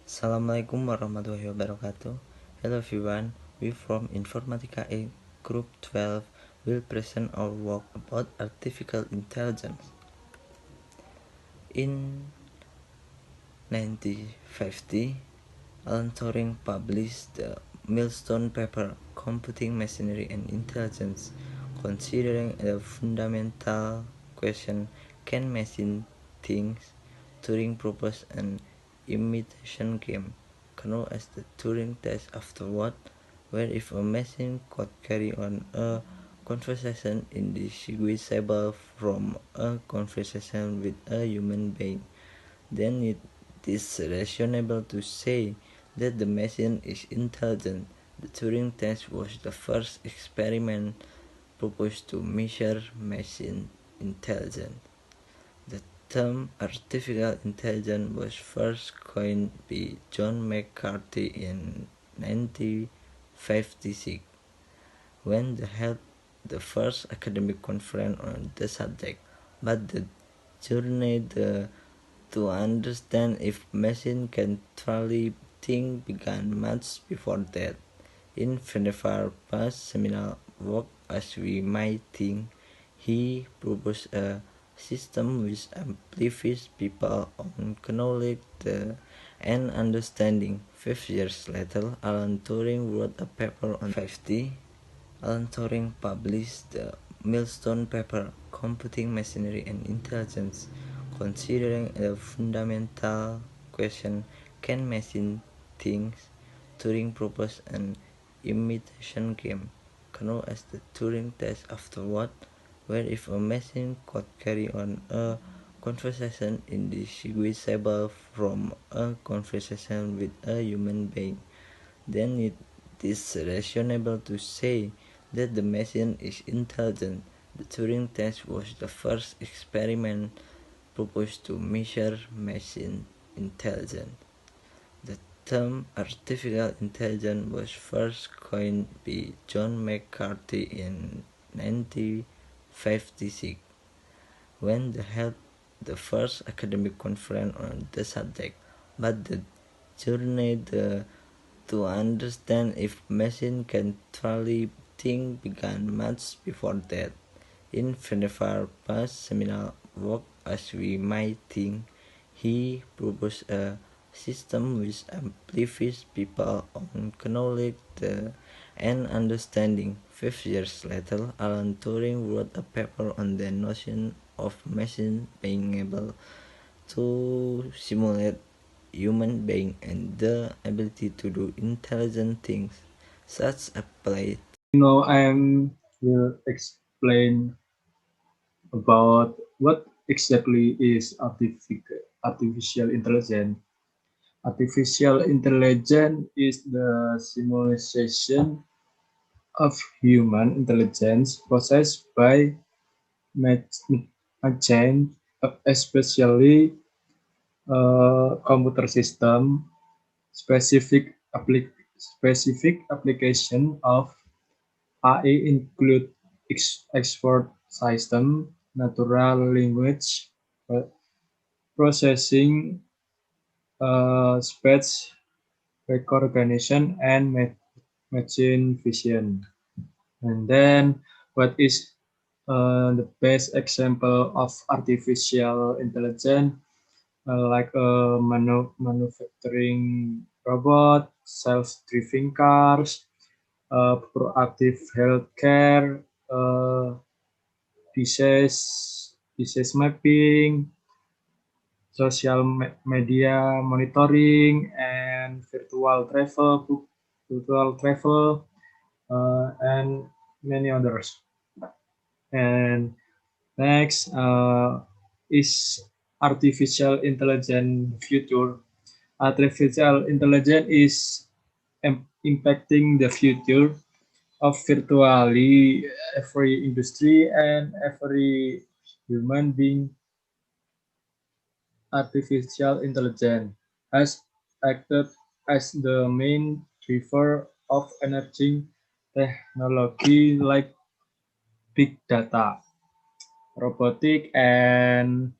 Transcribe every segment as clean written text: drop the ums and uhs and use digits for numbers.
Assalamualaikum warahmatullahi wabarakatuh. Hello everyone, we from Informatica A Group 12 will present our work about artificial intelligence. In 1950, Alan Turing published the milestone paper Computing Machinery and Intelligence, considering the fundamental question, can machine think? Turing proposed an imitation game, known as the Turing test afterward, where if a machine could carry on a conversation indistinguishable from a conversation with a human being, then it is reasonable to say that the machine is intelligent. The Turing test was the first experiment proposed to measure machine intelligence. The term artificial intelligence was first coined by John McCarthy in 1956 when they held the first academic conference on the subject. But the journey to understand if machine can truly think began much before that. In Vannevar Bush's seminal work As We Might Think, he proposed a system which amplifies people on knowledge and understanding. 5 years later, Alan Turing wrote a paper on 50. Alan Turing published the milestone paper Computing Machinery and Intelligence, considering the fundamental question, can machine think? Turing proposed an imitation game, known as the Turing test afterward, where if a machine could carry on a conversation indistinguishable from a conversation with a human being, then it is reasonable to say that the machine is intelligent. The Turing test was the first experiment proposed to measure machine intelligence. The term artificial intelligence was first coined by John McCarthy in 1956 when they held the first academic conference on the subject. But the journey to understand if machine can truly think began much before that. In Vannevar Bush's seminal work As We Might Think, he proposed a system which amplifies people on knowledge and understanding. 5 years later, Alan Turing wrote a paper on the notion of machine being able to simulate human being and the ability to do intelligent things, such applied. Now I will explain about what exactly is artificial intelligence. Artificial intelligence is the simulation of human intelligence processed by machine, especially computer system. Specific application of AI include export system, natural language processing, speech recognition, and machine vision. And then, what is the best example of artificial intelligence? Like manufacturing robot, self-driving cars, proactive healthcare, disease mapping, social media monitoring, and virtual travel, and many others. And next is artificial intelligence future. Artificial intelligence is impacting the future of virtually every industry and every human being. Artificial intelligence has acted as the main driver of emerging technology like big data, robotic, and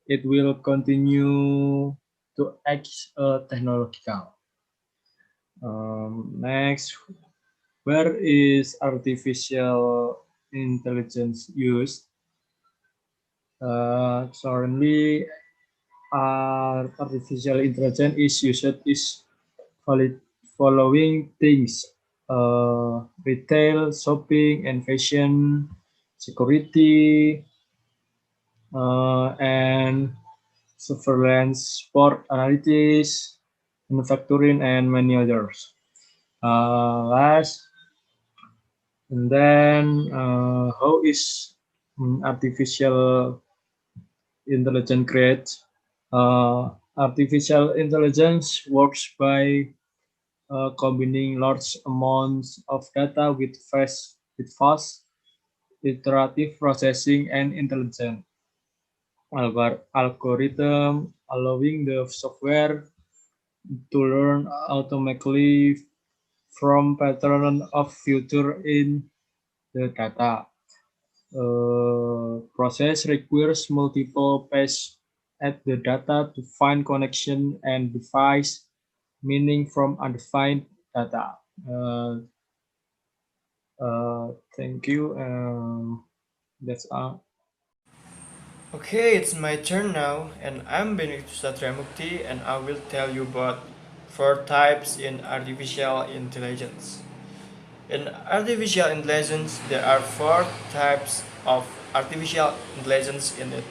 it will continue to act technological. Next, where is artificial intelligence used? Currently, artificial intelligence is used is following things: retail, shopping, and fashion, security, and surveillance, sport analytics, manufacturing, and many others. Last, and then how is artificial intelligence created? Artificial intelligence works by combining large amounts of data with fast iterative processing and intelligent algorithm, allowing the software to learn automatically from pattern of future in the data. Process requires multiple pass at the data to find connection and devise meaning from undefined data. Thank you. That's all. Okay, it's my turn now, and I'm Benedicto Satriamukti, and I will tell you about four types in artificial intelligence. In artificial intelligence, there are four types of artificial intelligence in it.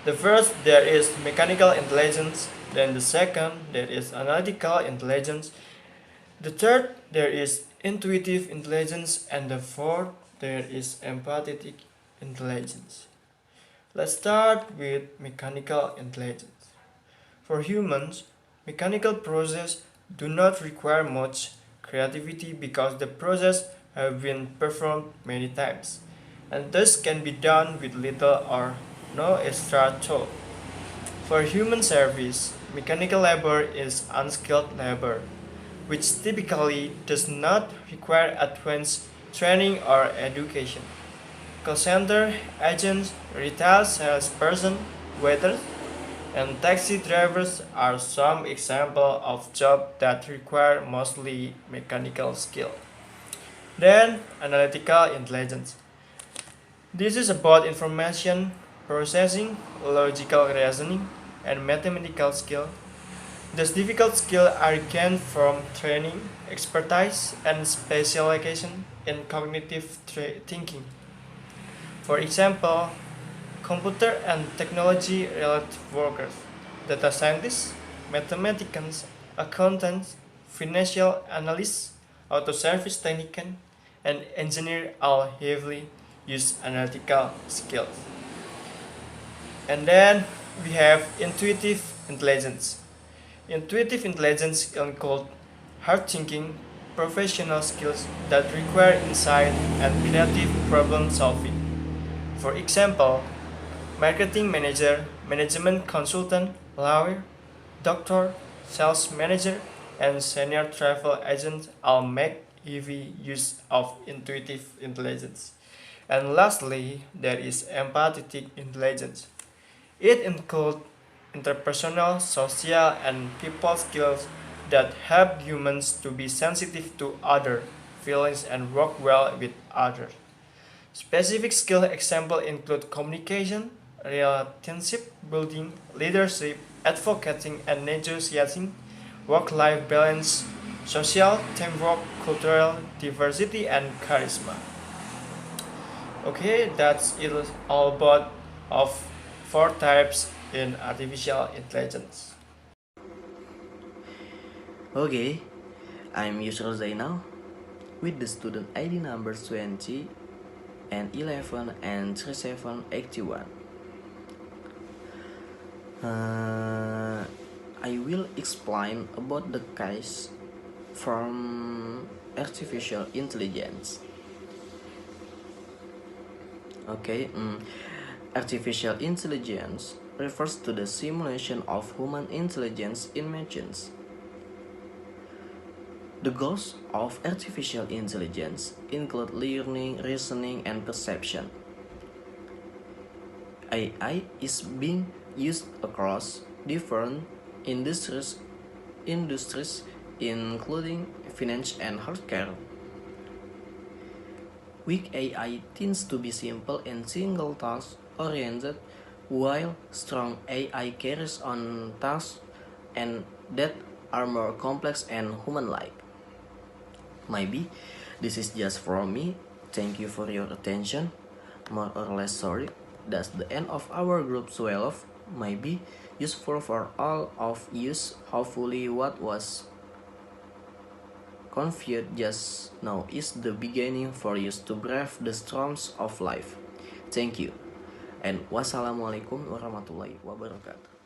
The first, there is mechanical intelligence, then the second, there is analytical intelligence, the third, there is intuitive intelligence, and the fourth, there is empathetic intelligence. Let's start with mechanical intelligence. For humans, mechanical processes do not require much creativity because the process have been performed many times, and thus can be done with little or no extra thought. For human service, mechanical labor is unskilled labor, which typically does not require advanced training or education. Call center agents, retail salesperson, waiters, and taxi drivers are some examples of jobs that require mostly mechanical skill. Then, analytical intelligence. This is about information processing, logical reasoning, and mathematical skill. These difficult skills are gained from training, expertise, and specialization in cognitive thinking. For example, computer and technology related workers, data scientists, mathematicians, accountants, financial analysts, auto service technicians, and engineers all heavily use analytical skills. And then we have intuitive intelligence. Intuitive intelligence includes hard thinking, professional skills that require insight and creative problem solving. For example, marketing manager, management consultant, lawyer, doctor, sales manager, and senior travel agent all make heavy use of intuitive intelligence. And lastly, there is empathetic intelligence. It includes interpersonal, social, and people skills that help humans to be sensitive to other feelings and work well with others. Specific skill examples include communication, relationship building, leadership, advocating and negotiating, work-life balance, social teamwork, cultural diversity, and charisma. Okay, that's it all about of four types in artificial intelligence. Okay, I'm Yusra Zainal with the student ID numbers 20 and 11 and 3781. I will explain about the case from artificial intelligence. Okay, artificial intelligence refers to the simulation of human intelligence in machines. The goals of artificial intelligence include learning, reasoning, and perception. AI is being used across different industries, industries including finance and healthcare. Weak AI tends to be simple and single task oriented, while strong AI carries on tasks and that are more complex and human-like. Maybe this is just from me. Thank you for your attention. More or less sorry. That's the end of our group 12. Maybe useful for all of you. Hopefully what was confused just now is the beginning for you to brave the storms of life. Thank you. And wassalamualaikum warahmatullahi wabarakatuh.